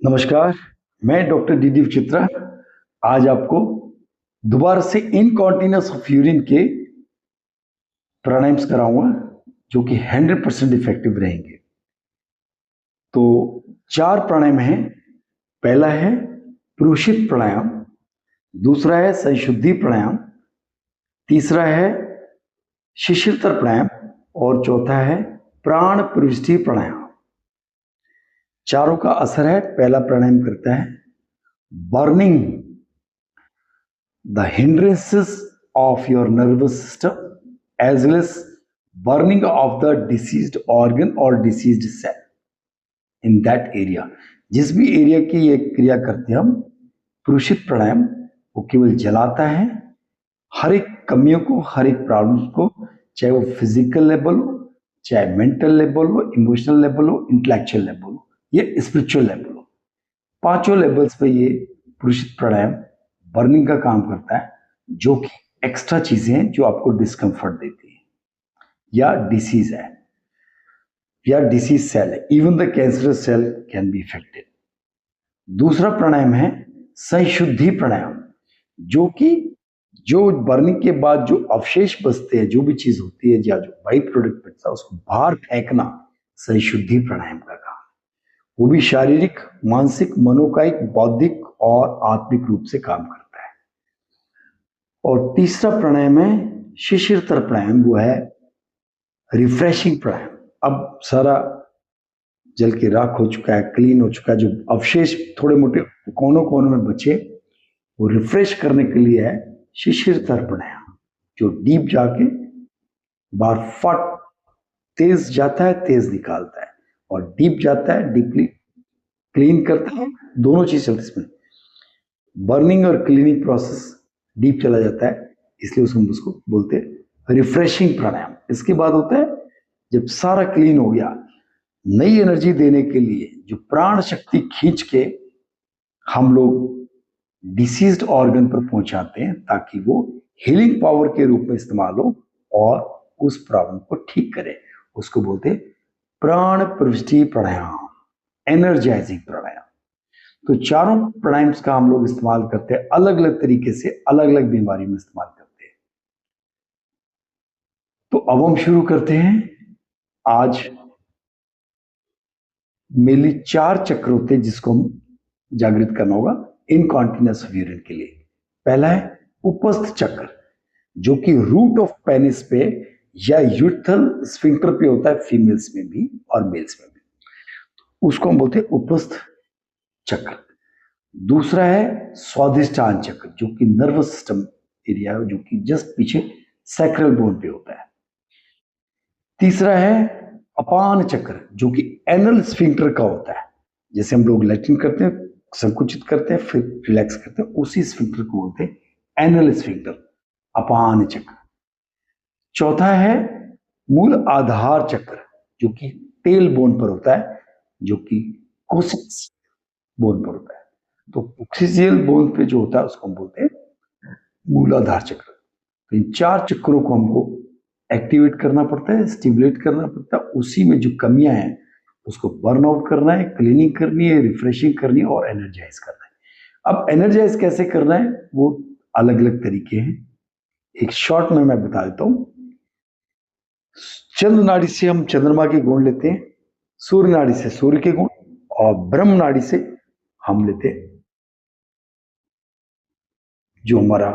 नमस्कार। मैं doctor D D Chitra आज आपको दोबारा से इनकॉन्टिनेंस ऑफ यूरिन के प्राणायाम्स कराऊंगा जो कि 100% इफेक्टिव रहेंगे। तो 4 प्राणायाम हैं। पहला है पुरुषित प्राणायाम, दूसरा है संशुद्धि प्राणायाम, तीसरा है शिशिरतर प्राणायाम और चौथा है प्राण प्रविष्टि प्राणायाम। चारों का असर है। पहला प्राणायाम करता है burning the hindrances of your nervous system as well as burning of the diseased organ or diseased cell in that area। जिस भी एरिया की ये क्रिया करते हैं हम पुरुषित प्राणायाम, वो केवल जलाता है हर एक कमियों को, हर एक प्रॉब्लम्स को, चाहे वो फिजिकल लेवल हो, चाहे मेंटल लेवल हो, इमोशनल लेवल हो, इंटेलेक्चुअल लेवल हो या स्पिरिचुअल लेवल हो। पांचों लेवल्स पे ये पुरुषित प्राणायाम बर्निंग का काम करता है, जो कि एक्स्ट्रा चीजें हैं जो आपको डिस्कंफर्ट देती है या डिसीज है या डिसीज सेल है। Even the cancerous cell can be affected. दूसरा प्राणायाम है संशुद्धि प्राणायाम, जो कि जो बर्निंग के बाद जो अवशेष बचते हैं, जो भी चीज होती है या जो बाई प्रोडक्ट बचता है उसको बाहर फेंकना संशुद्धि प्राणायाम का काम, वो भी शारीरिक, मानसिक, मनोकायिक, बौद्धिक और आत्मिक रूप से काम करता है। और तीसरा प्राणायाम है शिशिरतर प्राणायाम, वो है रिफ्रेशिंग प्राणायाम। अब सारा जल के राख हो चुका है, क्लीन हो चुका है, जो अवशेष थोड़े मोटे कोनों कोनों में बचे वो रिफ्रेश करने के लिए है शिशिरतर प्राणायाम, जो डीप जाके बार फट तेज जाता है, तेज निकालता है, और डीप जाता है, डीपली क्लीन करता है। दोनों चीज चलती है इसमें, बर्निंग और क्लीनिंग प्रोसेस डीप चला जाता है, इसलिए उसको बोलते हैं रिफ्रेशिंग प्राणायाम। इसके बाद होता है जब सारा क्लीन हो गया, नई एनर्जी देने के लिए जो प्राण शक्ति खींच के हम लोग डिसीज्ड ऑर्गन पर पहुंचाते हैं ताकि वो हीलिंग पावर के रूप में इस्तेमाल हो और उस प्रॉब्लम को ठीक करे, उसको बोलते हैं प्राण प्रविष्टि प्राणायाम, एनर्जाइजिंग प्राणायाम। तो चारों प्राणायाम्स का हम लोग इस्तेमाल करते हैं, अलग अलग तरीके से अलग अलग बीमारी में इस्तेमाल करते हैं। तो अब हम शुरू करते हैं। आज मेनली 4 चक्र होते हैं जिसको हम जागृत करना होगा इनकॉन्टिनेंस ऑफ यूरिन के लिए। पहला है उपस्थ चक्र, जो कि रूट ऑफ पेनिस पे या यूथल स्फिंक्टर पे होता है, फीमेल्स में भी और मेल्स में भी, उसको हम बोलते हैं उपस्थ चक्र। दूसरा है स्वादिष्टान चक्र, जो कि नर्वस सिस्टम एरिया है, जो कि जस्ट पीछे सैक्रल बोन पे होता है। तीसरा है अपान चक्र, जो कि एनल स्फिंक्टर का होता है। जैसे हम लोग लैट्रिन करते हैं, संकुचित करते हैं, फिर रिलैक्स करते हैं, उसी स्फिंक्टर को बोलते हैं एनल स्फिंक्टर, अपान चक्र। चौथा है मूल आधार चक्र, जो कि टेल बोन पर होता है, जो कि कोसिक्स बोन पर होता है। तो कोक्सियल बोन पे जो होता है उसको हम बोलते हैं मूलाधार चक्र। तो इन 4 चक्रों को हमको एक्टिवेट करना पड़ता है, स्टिमुलेट करना पड़ता है। उसी में जो कमियां हैं उसको बर्न आउट करना है, क्लीनिंग करनी है, रिफ्रेशिंग करनी है और एनर्जाइज करना है। अब एनर्जाइज कैसे करना है वो अलग अलग तरीके हैं, एक शॉर्ट में मैं बता देता हूं। चंद्र नाड़ी से हम चंद्रमा के गुण लेते हैं, सूर्य नाड़ी से सूर्य के गुण, और ब्रह्म नाड़ी से हम लेते हैं जो हमारा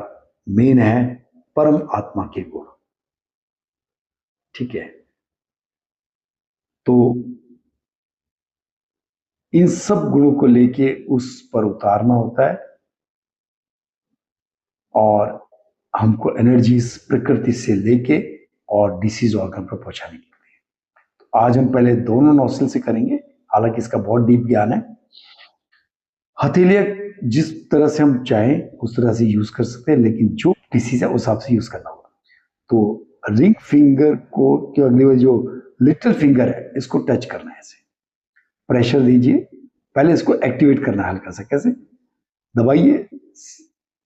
मेन है परम आत्मा के गुण। ठीक है, तो इन सब गुणों को लेके उस पर उतारना होता है और हमको एनर्जी प्रकृति से लेके और डिसीज ऑर्गन पर पहुंचाने के लिए। तो आज हम पहले दोनों नोस्ट्रिल से करेंगे, हालांकि इसका बहुत डीप ज्ञान है। हथेलियां जिस तरह से हम चाहें उस तरह से यूज कर सकते हैं, लेकिन जो डिसीज है उस हिसाब से यूज करना होगा। तो रिंग फिंगर को जो अगली बार जो लिटिल फिंगर है इसको टच करना है, ऐसे प्रेशर दीजिए, पहले इसको एक्टिवेट करना है हल्का सा, कैसे दबाइए,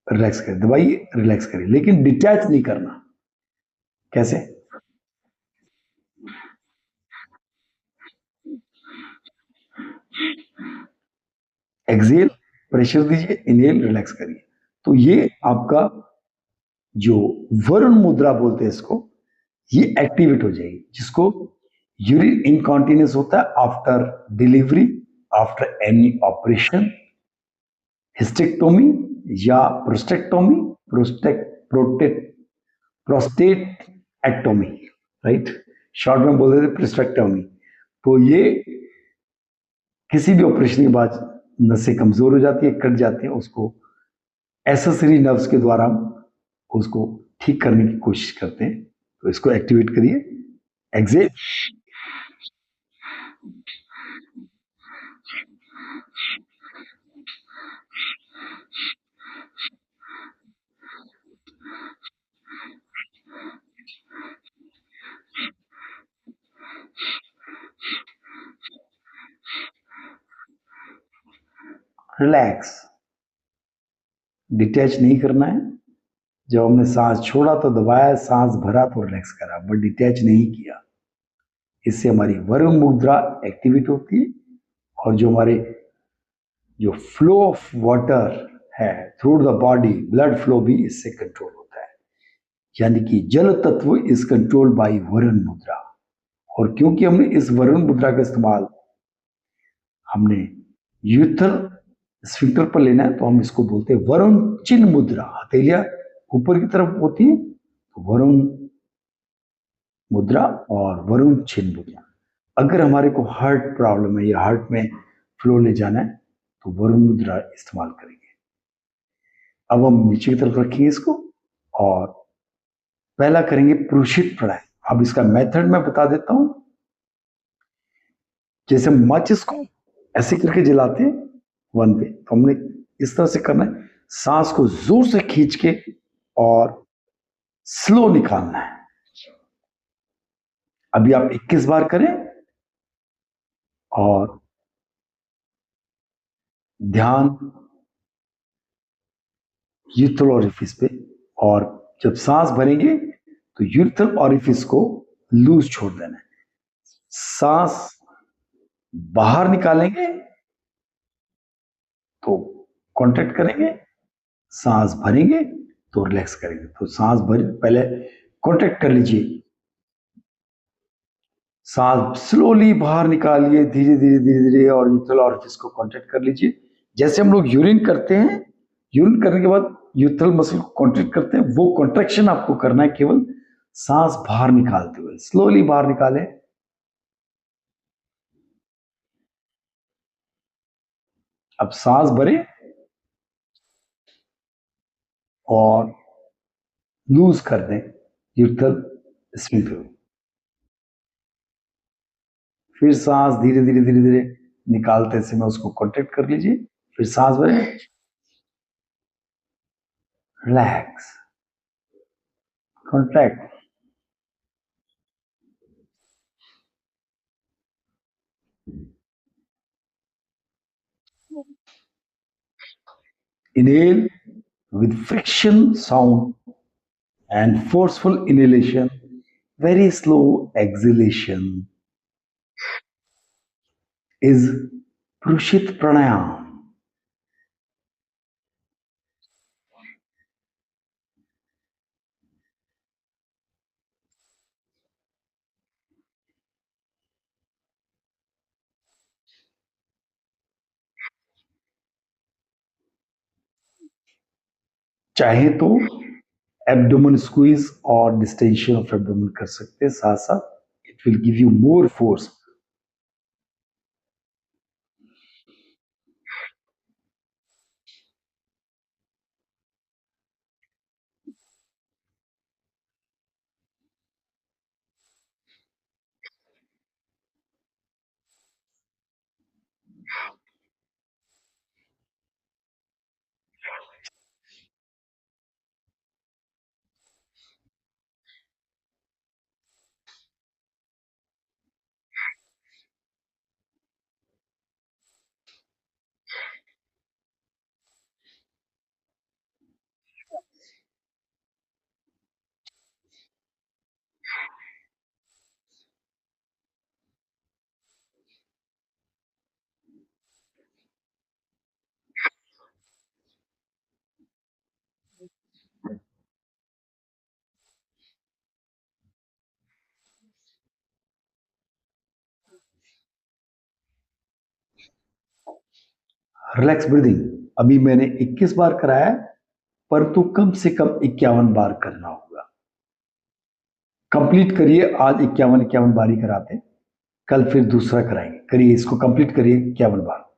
रिलैक्स करें, दबाइए, रिलैक्स करें, लेकिन डिटैच नहीं करना। कैसे? एक्सेल प्रेशर दीजिए, इनहेल रिलैक्स करिए। तो ये आपका जो वरुण मुद्रा बोलते हैं इसको, ये एक्टिवेट हो जाएगी, जिसको यूरिन इनकॉन्टिनेंस होता है after delivery, after any operation, hysterectomy या प्रोस्टेक्टोमी, प्रोस्टेक प्रोटेट प्रोस्टेट एक्टोमी, राइट, शॉर्ट में बोल देते प्रोस्टेक्टोमी। तो ये किसी भी ऑपरेशन के बाद नसें कमजोर हो जाती है, कट जाती है, उसको एसेसरी नर्व्स के द्वारा हम उसको ठीक करने की कोशिश करते हैं। तो इसको एक्टिवेट करिए, एक्सेल, रिलैक्स, डिटैच नहीं करना है। जब हमने सांस छोड़ा तो दबाया, सांस भरा तो रिलैक्स करा, बट डिटैच नहीं किया। इससे हमारी वरुण मुद्रा एक्टिवेट होती है, और जो हमारे जो फ्लो ऑफ वाटर है through the body, blood flow भी इससे कंट्रोल होता है। यानी कि जल तत्व इज कंट्रोल्ड बाय वरुण मुद्रा। और क्योंकि हमने इस वरुण मुद्रा का इस्तेमाल हमने यूथल स्फिंक्टर पर लेना है, तो हम इसको बोलते हैं वरुण चिन्ह मुद्रा। हथेलियां ऊपर की तरफ होती है, तो वरुण मुद्रा और वरुण चिन्ह मुद्रा। अगर हमारे को हार्ट प्रॉब्लम है या हार्ट में फ्लो ले जाना है, तो वरुण मुद्रा इस्तेमाल करेंगे। अब हम नीचे की तरफ रखेंगे इसको, और पहला करेंगे प्रूषित प्राणायाम। अब इसका मेथड मैं बता देता हूं। जैसे माचिस को ऐसे करके जलाते हैं वन पे, तो हमने इस तरह से करना है, सांस को जोर से खींच के और स्लो निकालना है। अभी आप 21 बार करें, और ध्यान यूथल ऑरिफिस पे। और जब सांस भरेंगे तो यूथल ऑरिफिस को लूज छोड़ देना है। सांस बाहर निकालेंगे तो कॉन्ट्रैक्ट करेंगे, सांस भरेंगे तो रिलैक्स करेंगे। तो सांस भर पहले कॉन्ट्रैक्ट कर लीजिए, सांस स्लोली बाहर निकालिए, धीरे धीरे धीरे धीरे, और यूथल ऑरिफिस को कॉन्ट्रैक्ट कर लीजिए। जैसे हम लोग यूरिन करते हैं, यूरिन करने के बाद यूथल मसल को कॉन्ट्रैक्ट करते हैं, वो कॉन्ट्रैक्शन आपको करना है केवल सांस बाहर निकालते हुए। स्लोली बाहर निकालें, अब सांस भरें और लूज कर दें यूथल स्फिंक्टर। फिर सांस धीरे धीरे धीरे धीरे निकालते समय उसको कॉन्ट्रैक्ट कर लीजिए। फिर सांस भरें, relax, contract, inhale with friction sound and forceful inhalation, very slow exhalation is Prushit Pranayam. चाहे तो एब्डोमेन स्क्वीज और डिस्टेंशन ऑफ एब्डोमेन कर सकते हैं साथ साथ, it will give you more force. Relax breathing अभी मैंने 21 बार कराया है, परंतु कम से कम 51 बार करना होगा। कंप्लीट करिए, आज 51 बार ही कराते हैं, कल फिर दूसरा कराएंगे। करिए, इसको कंप्लीट करिए 51 बार।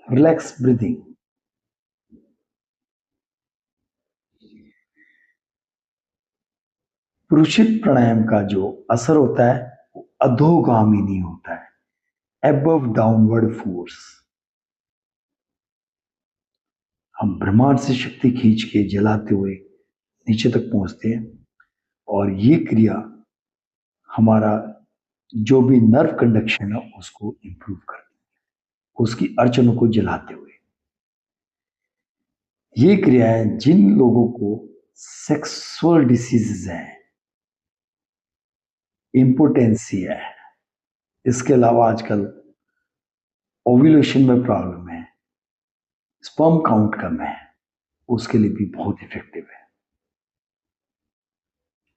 Relax breathing. पुरुषित प्राणायाम का जो असर होता है वो अधोगामिनी होता है, एबव डाउनवर्ड फोर्स। हम ब्रह्मांड से शक्ति खींच के जलाते हुए नीचे तक पहुंचते हैं, और ये क्रिया हमारा जो भी नर्व कंडक्शन है उसको इंप्रूव करती है, उसकी अड़चनों को जलाते हुए। ये क्रियाएं जिन लोगों को सेक्सुअल डिसीजेज हैं, इम्पोटेंसी है, इसके अलावा आजकल ओव्यूलेशन में प्रॉब्लम है, स्पर्म काउंट कम है, उसके लिए भी बहुत इफेक्टिव है।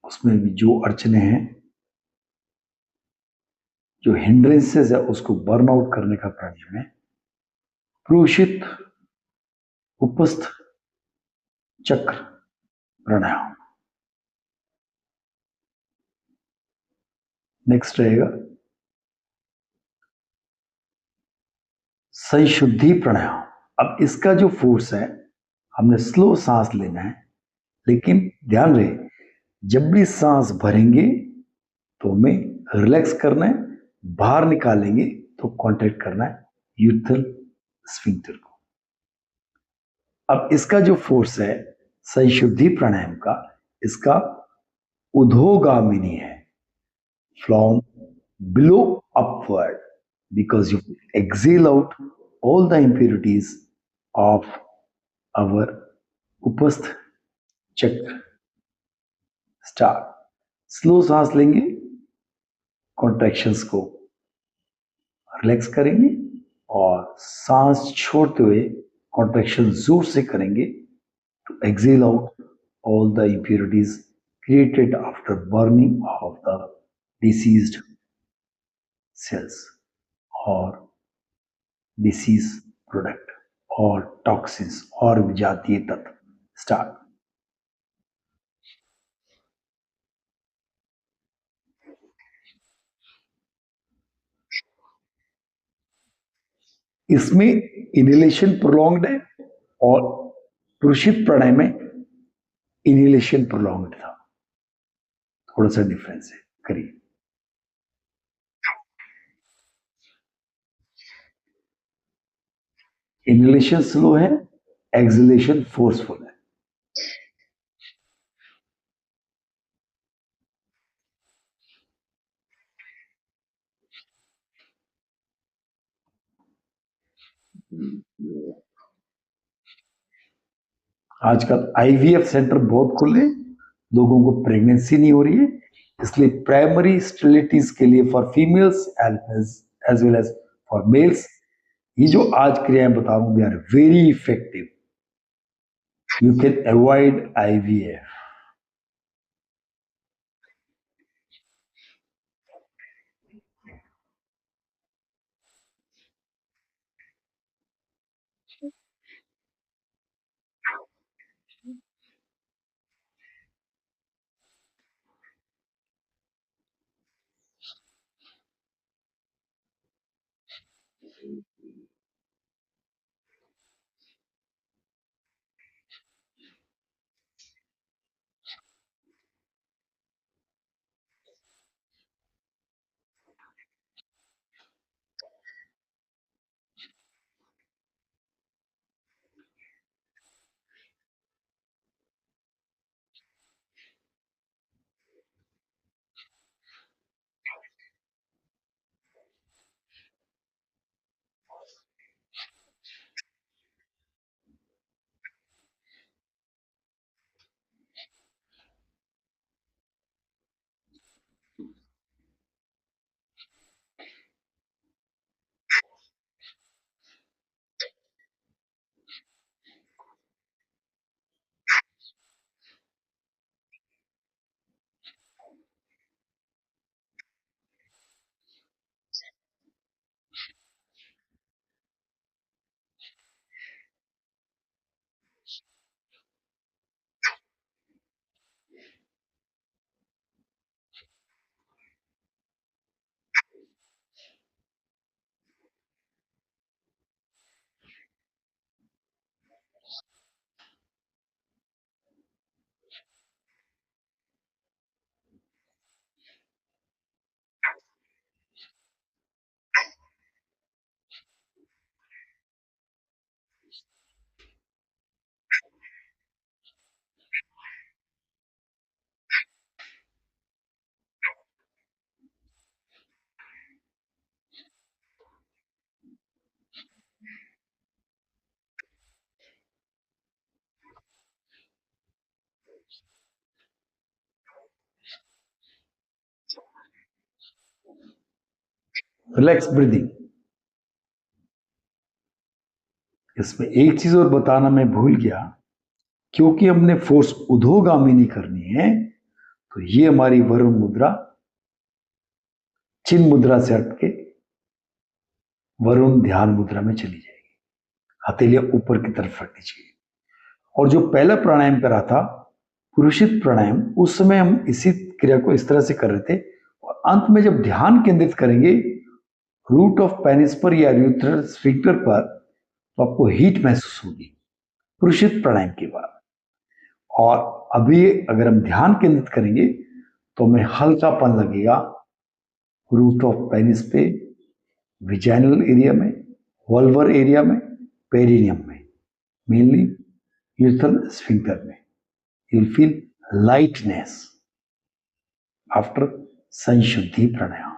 उसमें भी जो अड़चने हैं, जो हिंड्रेंसेस है, उसको बर्न आउट करने का प्राणायाम है पुरुषित उपस्थ चक्र प्राणायाम। नेक्स्ट रहेगा संशुद्धि प्राणायाम। अब इसका जो फोर्स है, हमने स्लो सांस लेना है, लेकिन ध्यान रहे जब भी सांस भरेंगे तो हमें रिलैक्स करना है, बाहर निकालेंगे तो कॉन्ट्रैक्ट करना है यूथल स्फिंक्टर को। अब इसका जो फोर्स है संशुद्धि प्राणायाम का, इसका उधोगामिनी है, from below upward, because you exhale out all the impurities of our उपस्थ चक्र। स्टार्ट, स्लो सांस लेंगे, कॉन्ट्रैक्शंस को रिलैक्स करेंगे, और सांस छोड़ते हुए कॉन्ट्रैक्शन जोर से करेंगे to exhale out all the impurities created after burning of the deceased cells or disease product और टॉक्सिन्स और विजातीय तत्व। स्टार्ट। इसमें इनहेलेशन प्रोलॉन्ग्ड है, और पुरुषित प्राणायाम में इनहेलेशन प्रोलॉन्ग्ड था, थोड़ा सा डिफरेंस है। करिए, इनहेलेशन स्लो है, एक्सहेलेशन फोर्सफुल है। आजकल आईवीएफ सेंटर बहुत खुले, लोगों को प्रेगनेंसी नहीं हो रही है, इसलिए प्राइमरी स्टेरिलिटीज के लिए for females as well as और मेल्स, ये जो आज क्रियाएं बता रहा हूं, they are very effective. You can avoid IVF. Relax breathing. इसमें एक चीज और बताना मैं भूल गया, क्योंकि हमने फोर्स उधोगामिनी करनी है, तो ये हमारी वरुण मुद्रा चिन्ह मुद्रा से हटके वरुण ध्यान मुद्रा में चली जाएगी. हथेलियां ऊपर की तरफ रखनी चाहिए. और जो पहला प्राणायाम करा था पुरुषित प्राणायाम, उस समय हम इसी क्रिया को इस तरह से कर रहे थे. और अंत में जब ध्यान केंद्रित करेंगे रूट ऑफ पेनिस पर या यूथ्रल स्फिंक्टर पर, तो आपको हीट महसूस होगी पुरुषित प्राणायाम के बाद. और अभी अगर हम ध्यान केंद्रित करेंगे तो हमें हल्कापन लगेगा रूट ऑफ पेनिस पे, विजाइनल एरिया में, वल्वर एरिया में, पेरिनियम में, मेनली यूथ्रल स्फिंक्टर में. You will feel lightness after sanshuddhi pranayama.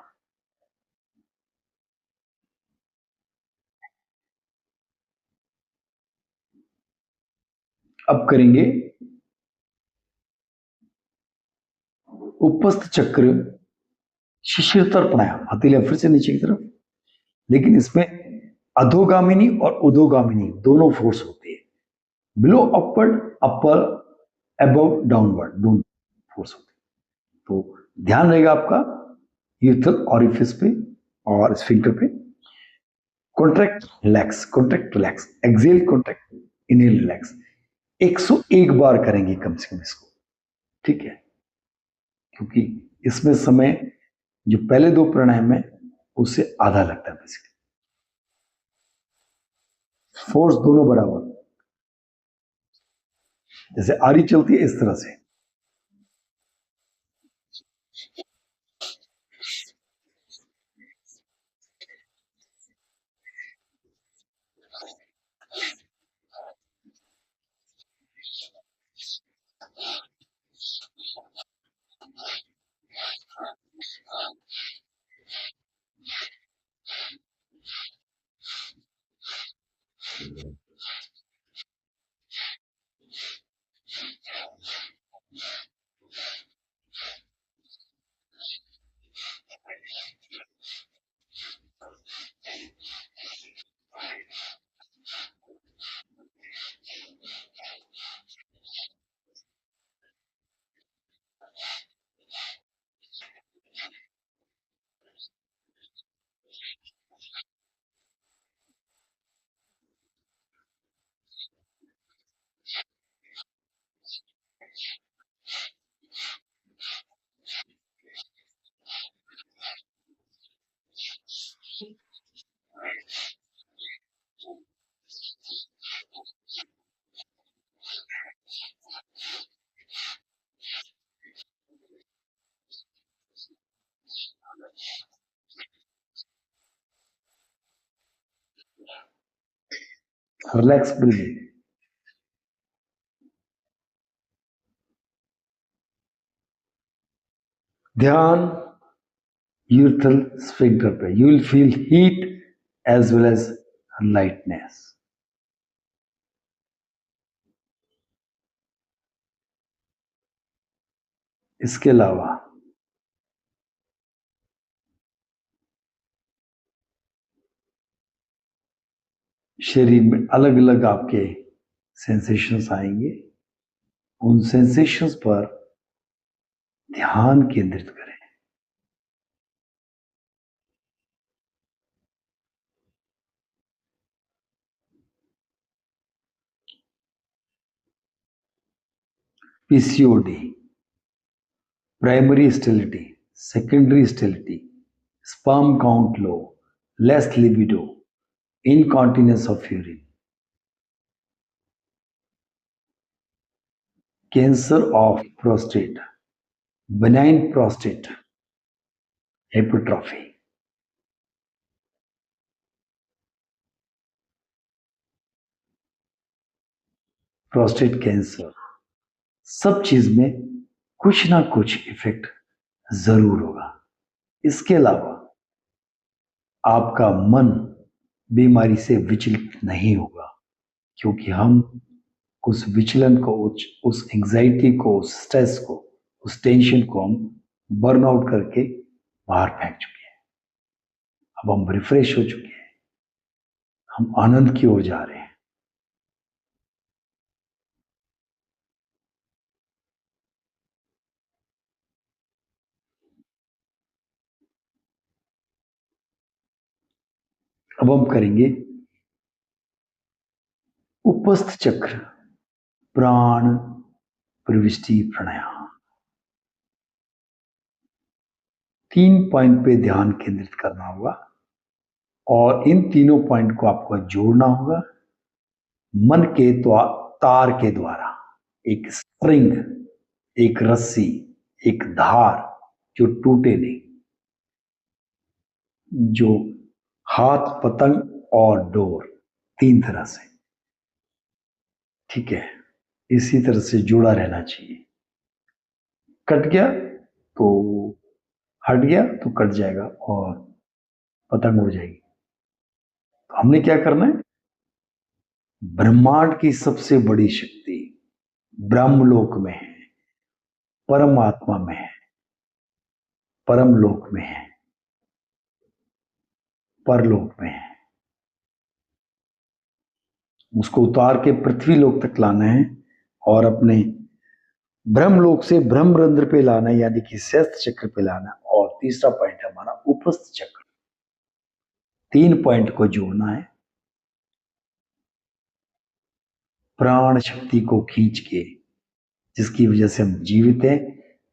अब करेंगे उपस्थ चक्र शिशिरतर प्राणायाम. हथेलियां फिर से नीचे की तरफ, लेकिन इसमें अधोगामिनी और उधोगामिनी दोनों फोर्स होते हैं. बिलो अपवर्ड, अपर, अबव डाउनवर्ड, दोनों फोर्स होते हैं. तो ध्यान रहेगा आपका यूथल ऑरिफिस पे और स्फिंक्टर पे. Contract relax, contract relax, exhale contract, inhale relax. 101 बार करेंगे कम से कम इसको. ठीक है, क्योंकि इसमें समय जो पहले दो प्राणायाम है उससे आधा लगता है बेसिकली. फोर्स दोनों बराबर, जैसे आरी चलती है इस तरह से. Relax breathing. ध्यान यूथल स्फिंक्टर पे, you will feel heat as well as lightness. इसके अलावा शरीर में अलग अलग आपके सेंसेशंस आएंगे, उन सेंसेशंस पर ध्यान केंद्रित करें। PCOD, primary sterility, secondary sterility, sperm count low, less libido, incontinence of urine, cancer of prostate, benign prostate, hypertrophy, prostate cancer, सब चीज में कुछ ना कुछ इफेक्ट जरूर होगा। इसके अलावा आपका मन बीमारी से विचलित नहीं होगा, क्योंकि हम उस विचलन को, उस एंजाइटी को, उस स्ट्रेस को, उस टेंशन को हम बर्न आउट करके बाहर फेंक चुके हैं। अब हम रिफ्रेश हो चुके हैं, हम आनंद की ओर जा रहे हैं। अब हम करेंगे उपस्थ चक्र प्राण प्रविष्टि प्राणायाम। 3 पॉइंट पे ध्यान केंद्रित करना होगा और इन तीनों पॉइंट को आपको जोड़ना होगा मन के तार के द्वारा। एक स्ट्रिंग, एक रस्सी, एक धार जो टूटे नहीं, जो हाथ, पतंग और डोर, 3 तरह से, ठीक है, इसी तरह से जुड़ा रहना चाहिए। कट गया तो हट गया तो कट जाएगा और पतंग उड़ जाएगी। तो हमने क्या करना है, ब्रह्मांड की सबसे बड़ी शक्ति ब्रह्मलोक में है, परमात्मा में है, परमलोक में है, परलोक में है। उसको उतार के पृथ्वी लोक तक लाना है और अपने ब्रह्मलोक से ब्रह्मरंध्र पे लाना है, यानी कि सहस्त्र चक्र पे लाना है। और तीसरा पॉइंट है हमारा उपस्थ चक्र। 3 पॉइंट को जोड़ना है, प्राण शक्ति को खींच के, जिसकी वजह से हम जीवित हैं,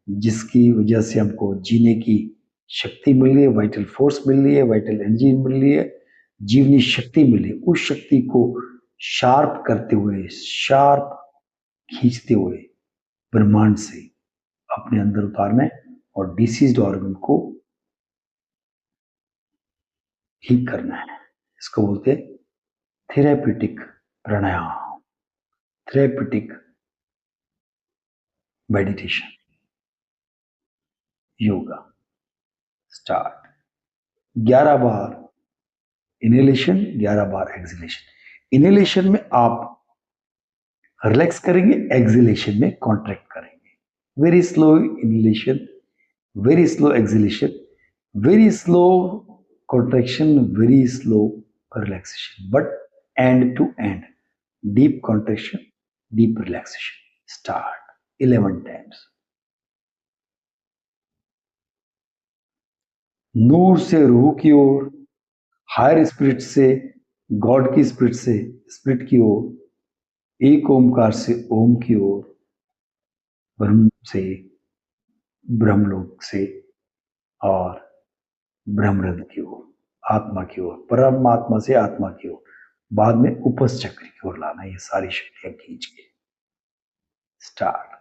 जिसकी वजह से हमको जीने की शक्ति मिल रही है, वाइटल फोर्स मिल रही है, वाइटल एनर्जी मिल रही है, जीवनी शक्ति मिल रही है। उस शक्ति को शार्प करते हुए, शार्प खींचते हुए ब्रह्मांड से अपने अंदर उतारना है और डिसीज्ड ऑर्गन को ठीक करना है। इसको बोलते हैं थेरेप्यूटिक प्राणायाम, थेरेप्यूटिक मेडिटेशन, योगा। स्टार्ट। 11 बार इनहेलेशन, 11 बार एक्सहेलेशन। इनहेलेशन में आप रिलैक्स करेंगे, एक्सहेलेशन में कॉन्ट्रैक्ट करेंगे। Very slow inhalation, very slow exhalation, very slow contraction, very slow relaxation, but end to end, deep contraction, deep relaxation. Start 11 times. नूर से रूह की ओर, higher spirit से, God की स्पिरिट से स्पिरिट की ओर, एक ओमकार से ओम की ओर, ब्रह्म से, ब्रह्मलोक से और ब्रह्मरंध्र की ओर आत्मा की ओर, परमात्मा से आत्मा की ओर, बाद में उपस चक्र की ओर लाना। ये सारी शक्तियां खींच के स्टार्ट।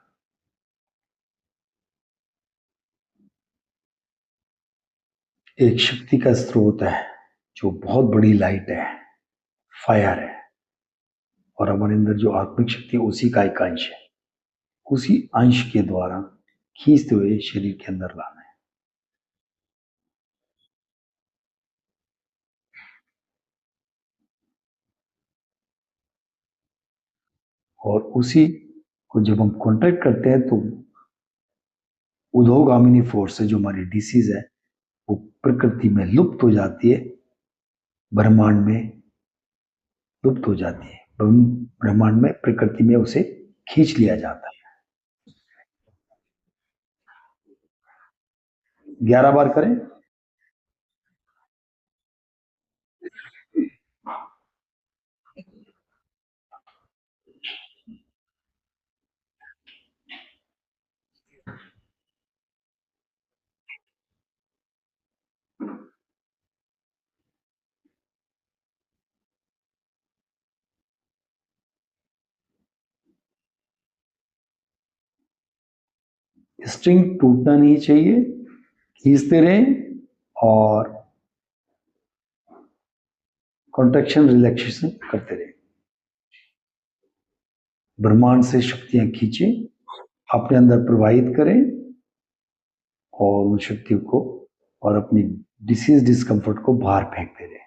एक शक्ति का स्रोत है जो बहुत बड़ी लाइट है, फायर है, और हमारे अंदर जो आत्मिक शक्ति है उसी का एक अंश है। उसी अंश के द्वारा खींचते हुए शरीर के अंदर लाना है। और उसी को जब हम कॉन्ट्रैक्ट करते हैं तो उधोगामिनी फोर्स है, जो हमारी डिसीज है, वो प्रकृति में लुप्त हो जाती है, ब्रह्मांड में लुप्त हो जाती है, ब्रह्मांड में प्रकृति में उसे खींच लिया जाता है। 11 बार करें। स्ट्रिंग टूटना नहीं चाहिए, खींचते रहें और कॉन्ट्रैक्शन रिलैक्सेशन करते रहें। ब्रह्मांड से शक्तियां खींचें, अपने अंदर प्रवाहित करें और उन शक्तियों को और अपनी डिसीज डिस्कम्फर्ट को बाहर फेंकते रहें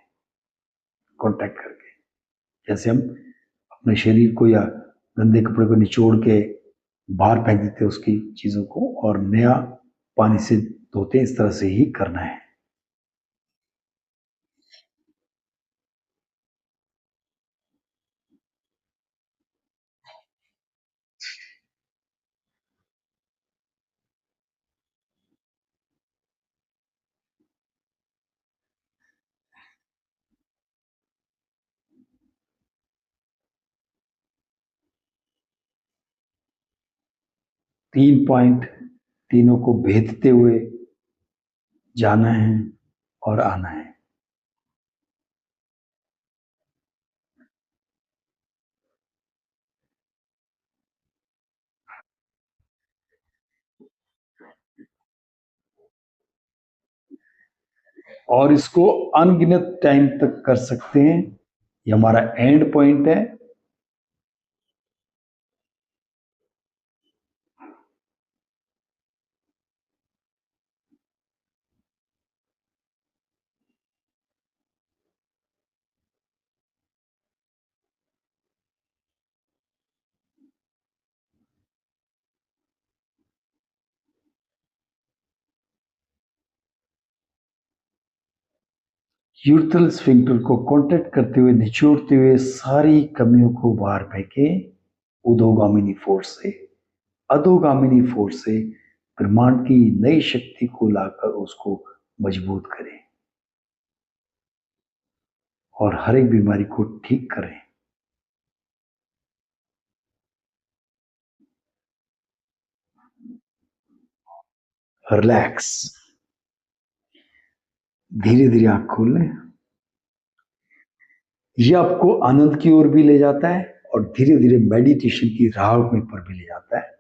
कॉन्टैक्ट करके। जैसे हम अपने शरीर को या गंदे कपड़े को निचोड़ के बाहर फेंक देते हैं उसकी चीजों को, और नया पानी से धोते हैं, इस तरह से ही करना है। तीन पॉइंट, तीनों को भेदते हुए जाना है और आना है। और इसको अनगिनत टाइम तक कर सकते हैं। ये हमारा एंड पॉइंट है। यूरिथ्रल स्फिंक्टर को कॉन्ट्रैक्ट करते हुए, निचोड़ते हुए सारी कमियों को बाहर फेंके उदोगामिनी फोर्स से। अधोगामिनी फोर्स से ब्रह्मांड की नई शक्ति को लाकर उसको मजबूत करें और हर एक बीमारी को ठीक करें। रिलैक्स, धीरे धीरे आंख खोल लें। यह आपको आनंद की ओर भी ले जाता है और धीरे धीरे मेडिटेशन की राह में पर भी ले जाता है।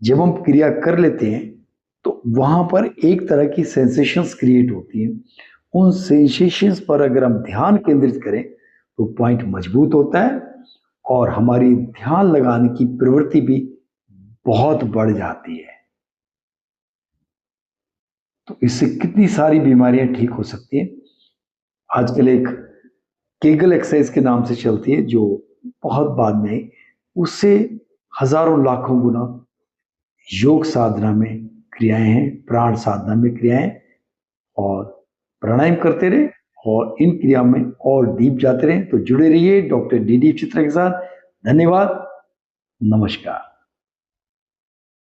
जब हम क्रिया कर लेते हैं तो वहां पर एक तरह की सेंसेशंस क्रिएट होती हैं। उन सेंसेशंस पर अगर हम ध्यान केंद्रित करें तो पॉइंट मजबूत होता है और हमारी ध्यान लगाने की प्रवृत्ति भी बहुत बढ़ जाती है। तो इससे कितनी सारी बीमारियां ठीक हो सकती हैं। आजकल एक केगल एक्सरसाइज के नाम से चलती है, जो बहुत बाद में उससे हजारों लाखों गुना योग साधना में क्रियाएं हैं, प्राण साधना में क्रियाएं, और प्राणायाम करते रहे और इन क्रिया में और डीप जाते रहे। तो जुड़े रहिए डॉक्टर डी डी चित्रा के साथ। धन्यवाद, नमस्कार।